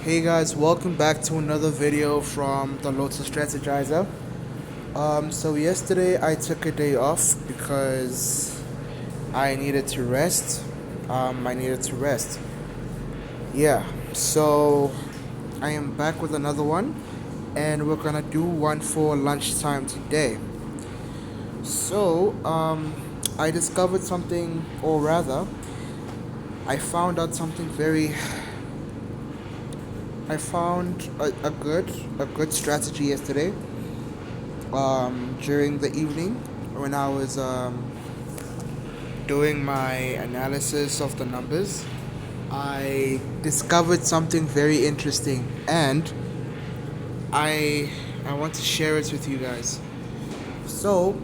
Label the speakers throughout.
Speaker 1: Hey guys, welcome back to another video from the Lotto Strategizer. So yesterday I took a day off because I needed to rest. I needed to rest. Yeah, so I am back with another one, and we're gonna do one for lunchtime today. So, I discovered something, or rather, I found out something very I found a good strategy yesterday. During the evening when I was doing my analysis of the numbers, I discovered something very interesting, and I want to share it with you guys. So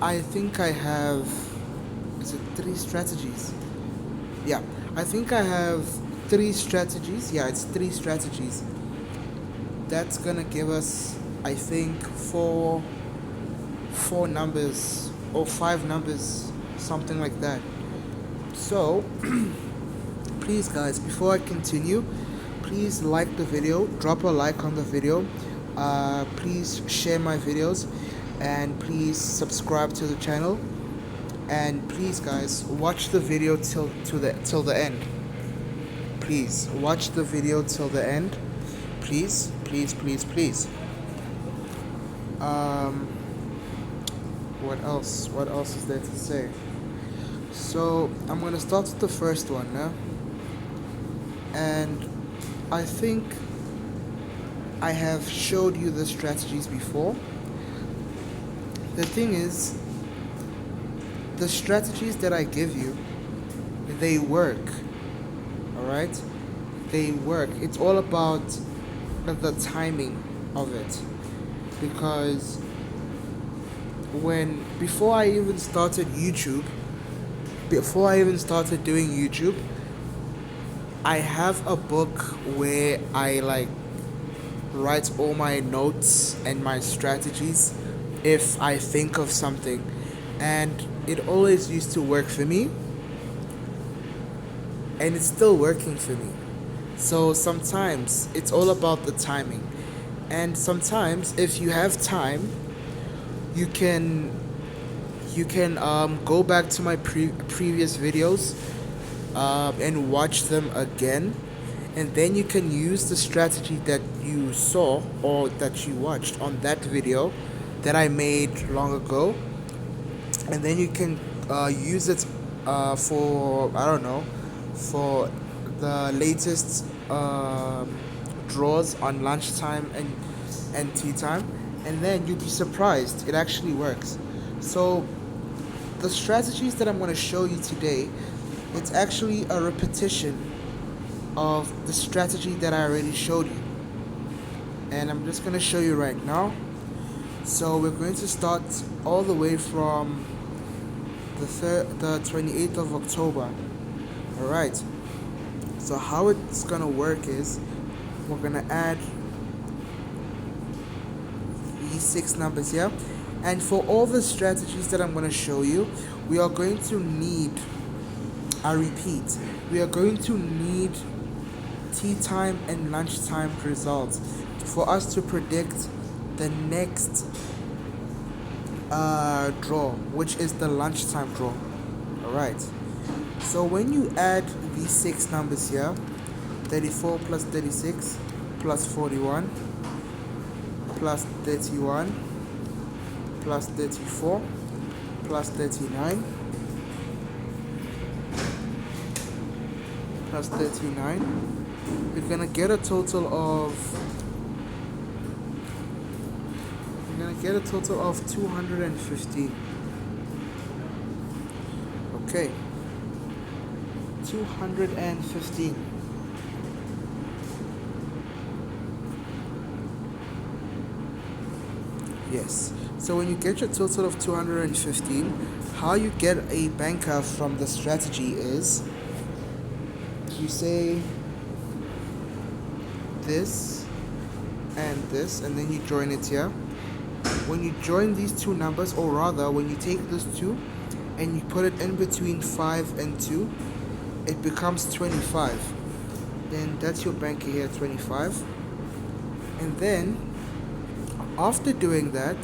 Speaker 1: I think I have, is it three strategies? Yeah, I think I have three strategies. Yeah, it's three strategies. That's gonna give us, I think, four numbers or five numbers, something like that. So please guys, before I continue, please like the video, drop a like on the video, please share my videos, and please subscribe to the channel, and please guys, watch the video till the end. Please watch the video till the end. Please, please, please, please. um what else is there to say? So I'm gonna start with the first one now, and I think I have showed you the strategies before. The thing is, the strategies that I give you, they work. All right, they work. It's all about the timing of it, because when before I even started YouTube, before I even started doing YouTube, I have a book where I write all my notes and my strategies if I think of something, and it always used to work for me, and it's still working for me. So sometimes it's all about the timing, and sometimes if you have time, you can go back to my previous videos, and watch them again, and then you can use the strategy that you saw or that you watched on that video that I made long ago, and then you can use it for, I don't know, for the latest draws on lunchtime and tea time, and then you'd be surprised, it actually works. So the strategies that I'm going to show you today, it's actually a repetition of the strategy that I already showed you, and I'm just going to show you right now. So we're going to start all the way from the 28th of October. All right, so how it's going to work is, we're going to add these six numbers here, and for all the strategies that I'm going to show you, we are going to need, I repeat, we are going to need tea time and lunchtime results for us to predict the next draw, which is the lunchtime draw. Alright, so when you add these six numbers here, 34 plus 36 plus 41 plus 31 plus 34 plus 39 plus 39, you're gonna get a total of 215. Okay, 215. Yes. So when you get your total of 215, how you get a banker from the strategy is, you say this and this, and then you join it here. When you join these two numbers, or rather when you take this 2 and you put it in between 5 and 2, it becomes 25. then that's your banker here, 25. And then after doing that,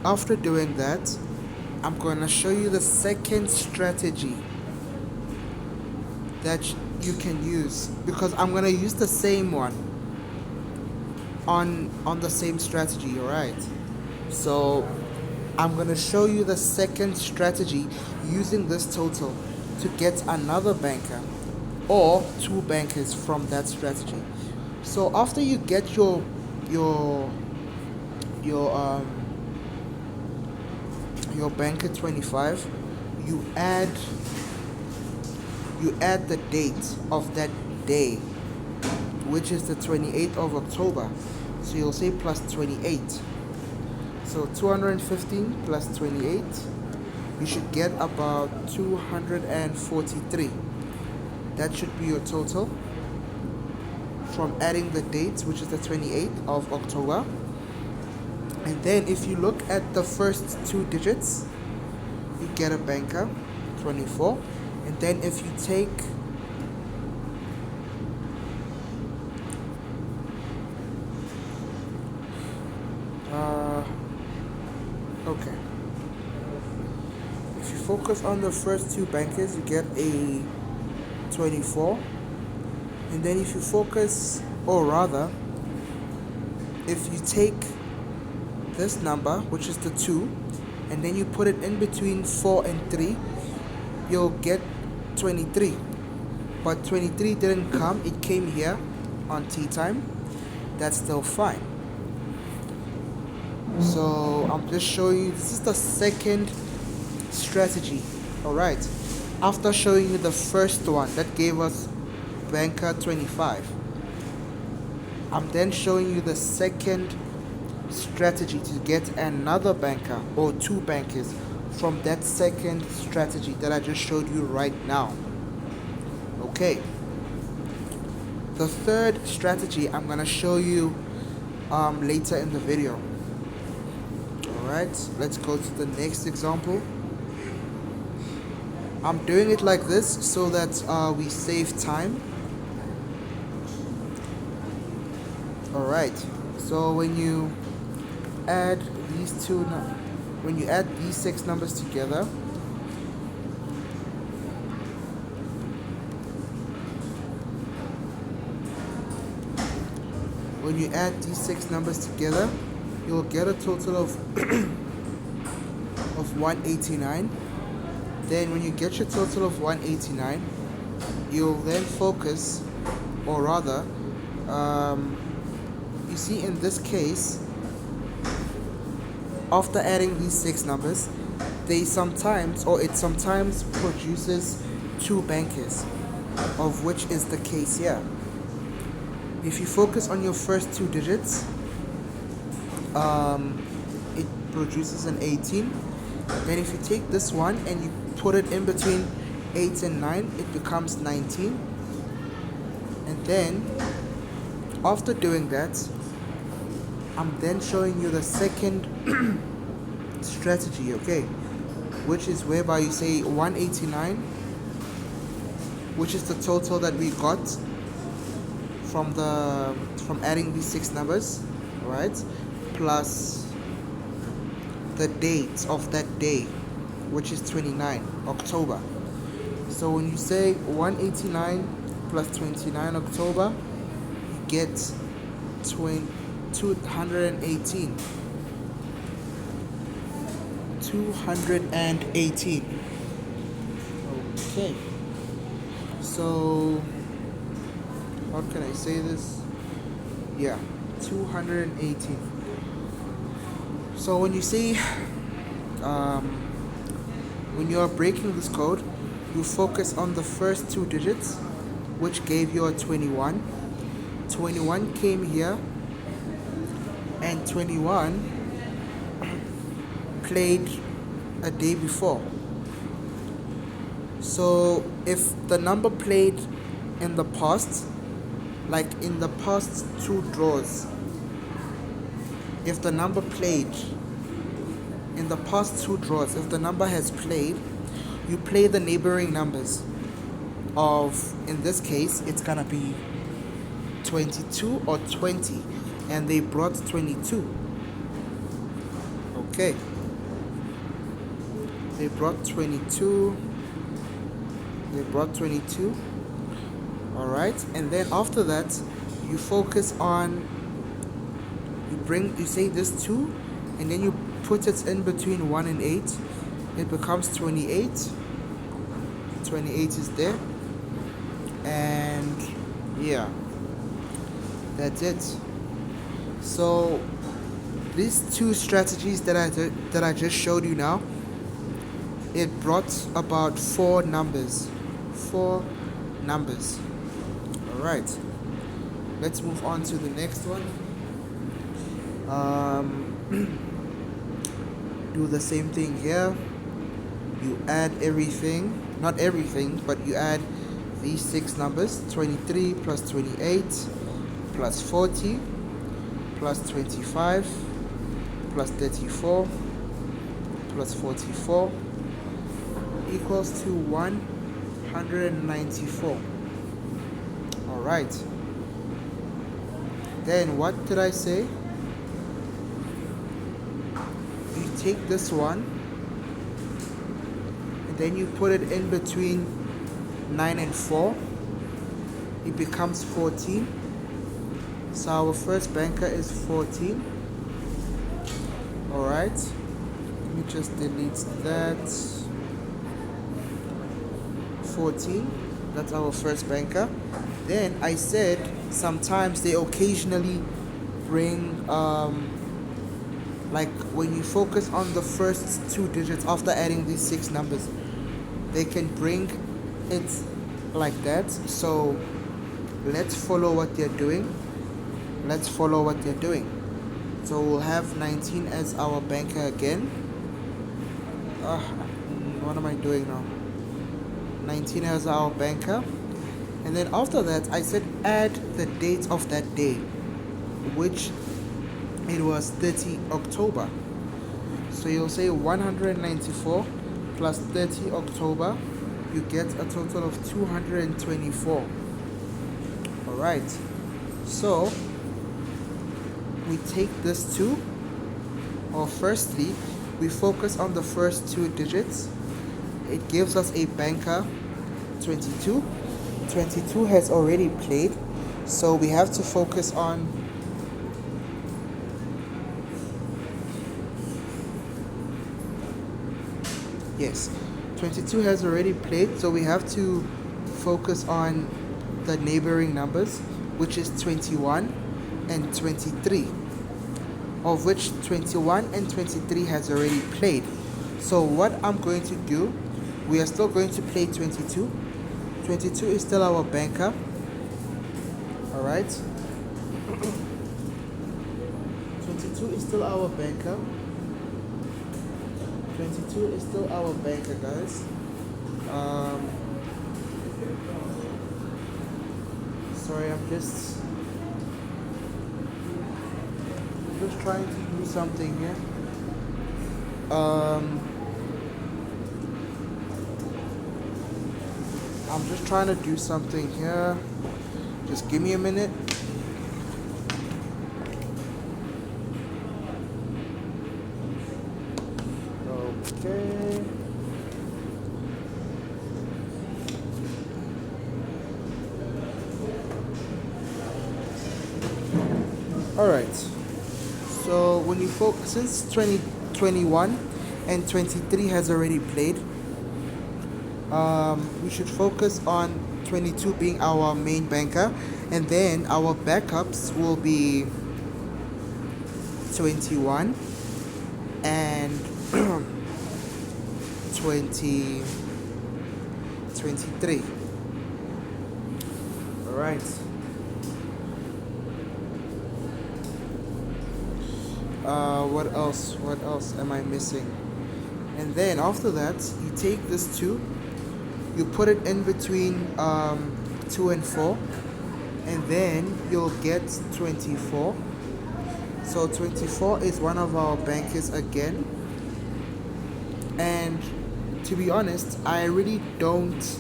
Speaker 1: after doing that, I'm gonna show you the second strategy that you can use, because I'm gonna use the same one on the same strategy. All right, so I'm gonna show you the second strategy using this total to get another banker or two bankers from that strategy. So after you get your your banker 25, you add the date of that day, which is the 28th of October. So you'll say plus 28. So 215 plus 28, you should get about 243. That should be your total from adding the dates, which is the 28th of October. And then if you look at the first two digits, you get a banker, 24. And then if you take okay. If you focus on the first two bankers, you get a 24. And then if you focus, or rather, if you take this number, which is the 2, and then you put it in between 4 and 3, you'll get 23. But 23 didn't come, it came here on tea time. That's still fine. So I'm just showing you, this is the second strategy. Alright, after showing you the first one that gave us banker 25, I'm then showing you the second strategy to get another banker or two bankers from that second strategy that I just showed you right now. Okay, the third strategy I'm gonna show you later in the video. Alright, let's go to the next example. I'm doing it like this so that we save time. Alright, so when you add these when you add these 6 numbers together, you'll get a total of of 189. Then when you get your total of 189, you'll then focus, or rather, you see in this case, after adding these 6 numbers, it sometimes produces two bankers, of which is the case here. If you focus on your first two digits, it produces an 18. Then if you take this one and you put it in between 8 and 9, it becomes 19. And then after doing that, I'm then showing you the second strategy, okay, which is whereby you say 189, which is the total that we got from adding these 6 numbers, right, plus the date of that day, which is 29 October. So when you say 189 plus 29 October, you get 218. 218. Okay. So how can I say this? Yeah, 218. So when you say when you are breaking this code, you focus on the first two digits, which gave you a 21. 21 came here, and 21 played a day before. So if the number played in the past, like in the past 2 draws, if the number played in the past 2 draws, if the number has played, you play the neighboring numbers. of, in this case, it's gonna be 22 or 20, and they brought 22. Okay, they brought 22. They brought 22. All right, and then after that, you focus on, you say this 2, and then you put it in between 1 and 8. It becomes 28. 28 is there, and yeah, that's it. So these two strategies that I just showed you now, it brought about 4 numbers. 4 numbers. All right, let's move on to the next one. Do the same thing here. You add everything, not everything, but you add these 6 numbers: 23 plus 28 plus 40 plus 25 plus 34 plus 44 equals to 194. All right. Then what did I say? You take this one, and then you put it in between 9 and 4. It becomes 14. So our first banker is 14. All right. Let me just delete that. 14. That's our first banker. Then I said sometimes they occasionally bring like when you focus on the first 2 digits after adding these 6 numbers, they can bring it like that. So let's follow what they're doing. So we'll have 19 as our banker again. What am I doing now? 19 as our banker. And then after that, I said add the date of that day, which it was 30 October. So you'll say 194 plus 30 October. You get a total of 224. All right. So we take this 2, or firstly, we focus on the first 2 digits. It gives us a banker 22. 22 has already played, so we have to focus on yes, 22 has already played, so we have to focus on the neighboring numbers, which is 21 and 23, of which 21 and 23 has already played. So what I'm going to do, we are still going to play 22. 22 is still our banker. All right. 22 is still our banker. 22 is still our banker, guys. Sorry, I'm just trying to do something here. I'm just trying to do something here. Just give me a minute. Okay. All right. So when you focus, since 2021 and 23 has already played, we should focus on 22 being our main banker, and then our backups will be 21 and 23. All right. What else am I missing? And then after that, you take this 2, you put it in between 2 and 4, and then you'll get 24. So 24 is one of our bankers again. And to be honest, I really don't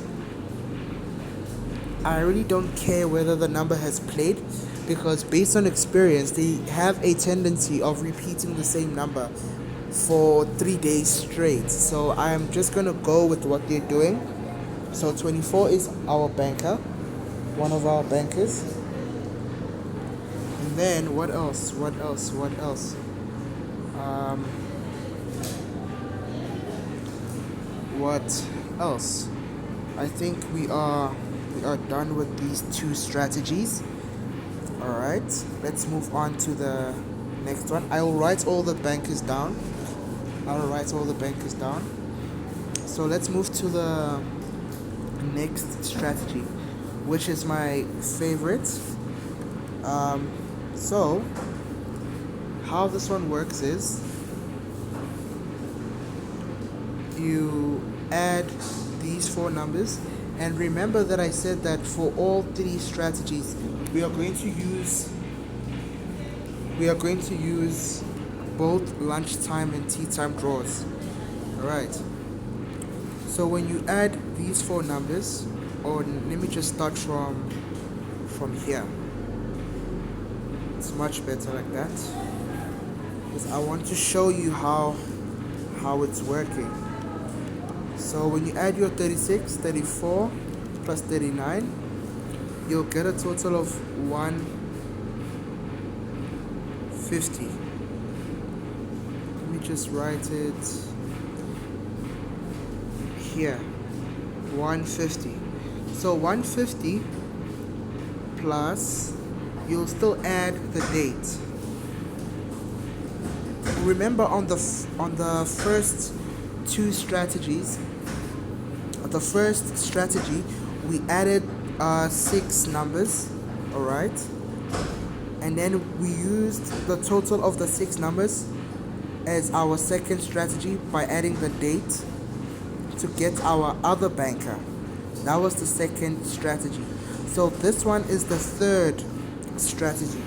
Speaker 1: I really don't care whether the number has played, because based on experience, they have a tendency of repeating the same number for 3 days straight. So I'm just gonna go with what they're doing. So 24 is our banker, one of our bankers. And then what else? What else? What else? Um, what else? I think we are done with these two strategies. All right, let's move on to the next one. I will write all the bankers down. I'll write all the bankers down. So let's move to the next strategy, which is my favorite. So how this one works is you add these four numbers, and remember that I said that for all three strategies we are going to use both lunchtime and tea time draws. All right, so when you add these four numbers, or let me just start from here. It's much better like that, because I want to show you how it's working. So when you add your 36, 34 plus 39, you'll get a total of 150. Let me just write it here. 150. So 150 plus, you'll still add the date. Remember on the first two strategies, the first strategy we added 6 numbers, all right, and then we used the total of the 6 numbers as our second strategy by adding the date to get our other banker. That was the second strategy. So this one is the third strategy,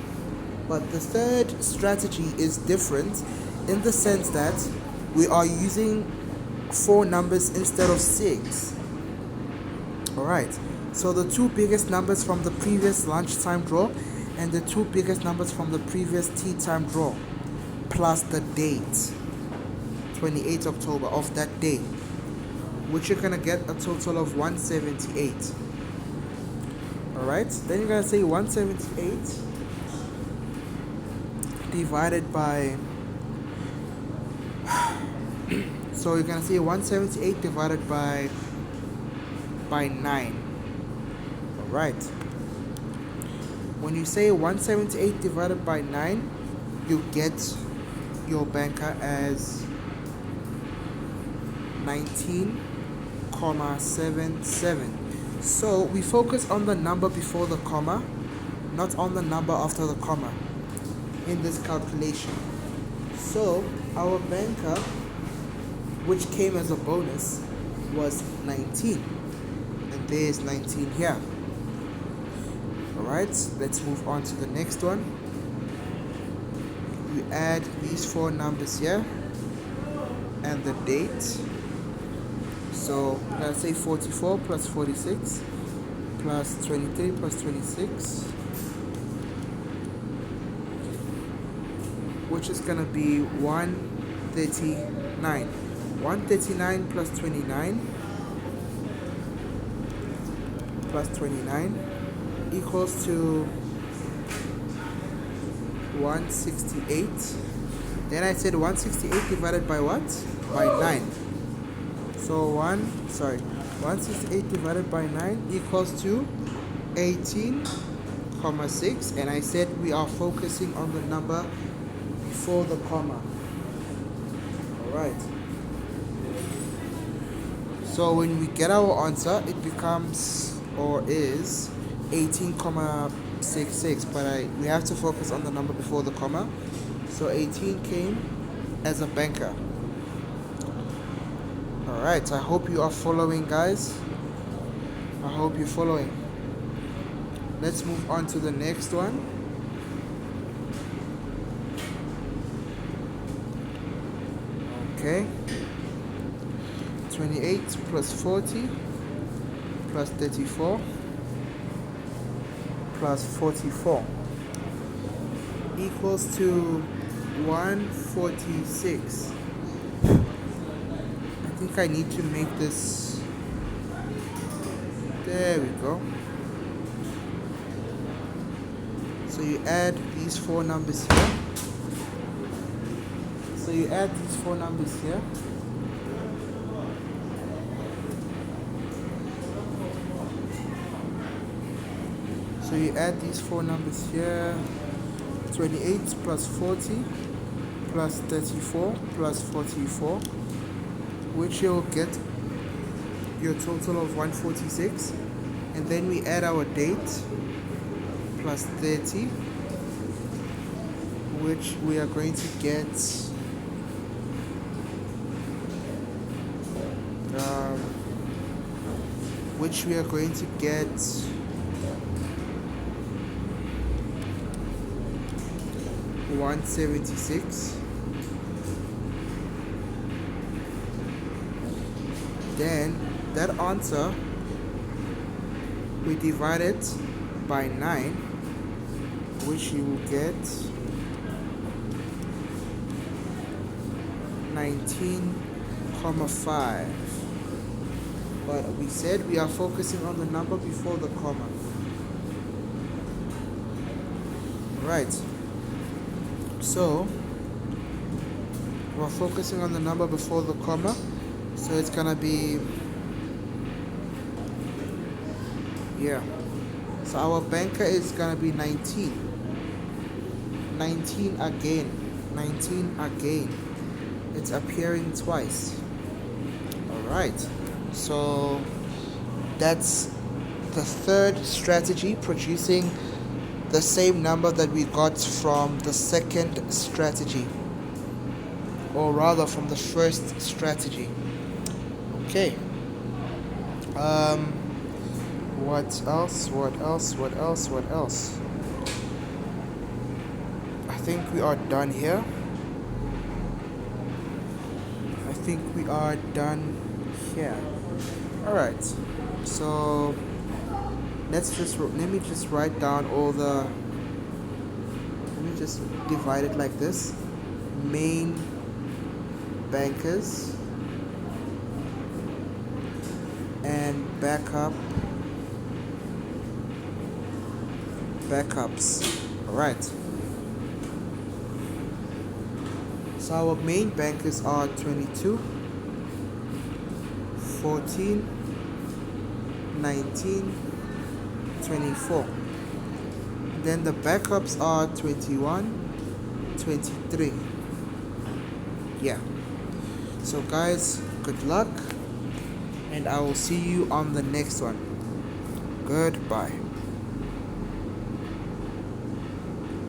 Speaker 1: but the third strategy is different in the sense that we are using 4 numbers instead of 6. All right, so the 2 biggest numbers from the previous lunchtime draw and the 2 biggest numbers from the previous tea time draw, plus the date, 28 October of that day, which you're gonna get a total of 178. All right, then you're gonna say 178 divided by so you're gonna say 178 divided by 9. All right, when you say 178 divided by 9, you get your banker as 19,77. So we focus on the number before the comma, not on the number after the comma in this calculation. So our banker, which came as a bonus, was 19, and there's 19 here. All right, let's move on to the next one. We add these 4 numbers here and the date. So let's say 44 plus 46 plus 23 plus 26, which is gonna be 139. 139 plus 29 equals to 168. Then I said 168 divided by what? By 9. So 168 divided by 9 equals to 18,6, and I said we are focusing on the number before the comma. All right. So when we get our answer, it becomes, or is, 18,66, but we have to focus on the number before the comma. So 18 came as a banker. All right, I hope you are following, guys. I hope you're following. Let's move on to the next one. Okay. 28 plus 40 plus 34 plus 44 equals to 146. I think I need to make this. There we go. So you add these four numbers here. So you add these four numbers here. So you add these four numbers here. 28 plus 40 plus 34 plus 44, which you'll get your total of 146. And then we add our date plus 30, which we are going to get which we are going to get 176. Then that answer we divide it by 9, which you will get 19,5. But we said we are focusing on the number before the comma. Right. So we're focusing on the number before the comma. So it's gonna be, yeah. So our banker is gonna be 19. 19 again. 19 again. It's appearing twice. Alright. So that's the third strategy, producing the same number that we got from the second strategy, or rather from the first strategy. Okay. What else? I think we are done here. Alright. So let me just write down all the, let me just divide it like this. Main bankers and backups. Alright. So our main bankers are 22, 14, 19, 24. Then the backups are 21, 23. Yeah. So guys, good luck, and I will see you on the next one. Goodbye.